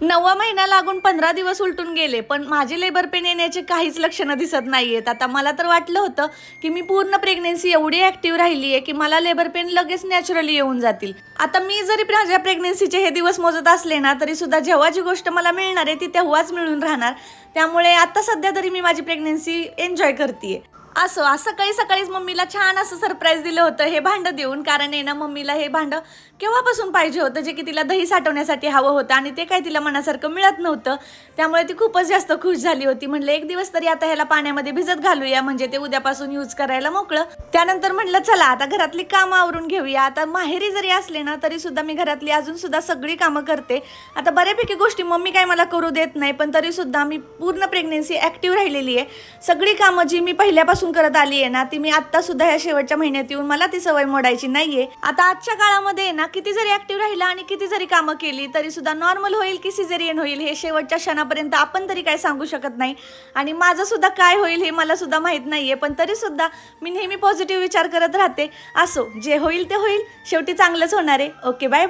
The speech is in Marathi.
9वा महिना लागून 15 दिवस उलटून गेले, पण माझे लेबर पेन येण्याचे काहीच लक्षणं दिसत नाहीयेत. आता मला तर वाटलं होतं, की मी पूर्ण प्रेग्नन्सी एवढी ॲक्टिव्ह राहिली आहे, की मला लेबर पेन लगेच नॅचरली येऊन जातील. आता मी जरी माझ्या प्रेग्नन्सीचे हे दिवस मोजत असले ना, तरी सुद्धा जेव्हा जी गोष्ट मला मिळणार आहे, ती तेव्हाच मिळून राहणार. त्यामुळे आता सध्या तरी मी माझी प्रेग्नन्सी एन्जॉय करतीये. आज सकाळी सकाळीच मम्मीला छान असं सरप्राईज दिलं होतं हे भांडं देऊन. कारण आहे ना, मम्मीला हे भांडं केव्हापासून पाहिजे होतं, जे की तिला दही साठवण्यासाठी हवं होतं आणि ते काही तिला मनासारखं मिळत नव्हतं. त्यामुळे ती खूपच जास्त खुश झाली होती. म्हटलं एक दिवस तरी आता ह्याला पाण्यामध्ये भिजत घालूया, म्हणजे ते उद्यापासून यूज करायला मोकळं. त्यानंतर म्हटलं चला आता घरातली कामं आवरून घेऊया. आता माहेरी जरी असले ना, तरी सुद्धा मी घरातली अजून सुद्धा सगळी कामं करते. आता बऱ्यापैकी गोष्टी मम्मी काय मला करू देत नाही, पण तरी सुद्धा मी पूर्ण प्रेग्नन्सी ॲक्टिव्ह राहिलेली आहे. सगळी कामं जी मी पहिल्यापासून करत आली आहे ना, ती मी आत्ता सुद्धा ह्या शेवटच्या महिन्यात येऊन मला ती सवय मोडायची नाहीये. आता आजच्या काळामध्ये ना, किती जरी ॲक्टिव्ह राहिला आणि किती जरी कामं केली, तरी सुद्धा नॉर्मल होईल की सिझेरियन होईल हे शेवटच्या क्षणापर्यंत आपण तरी काय सांगू शकत नाही. आणि माझं सुद्धा काय होईल हे मला सुद्धा माहीत नाहीये, पण तरी सुद्धा मी नेहमी पॉझिटिव्ह विचार करत राहते. असो जे होईल ते होईल, शेवटी चांगलंच होणार आहे. Okay, bye bye.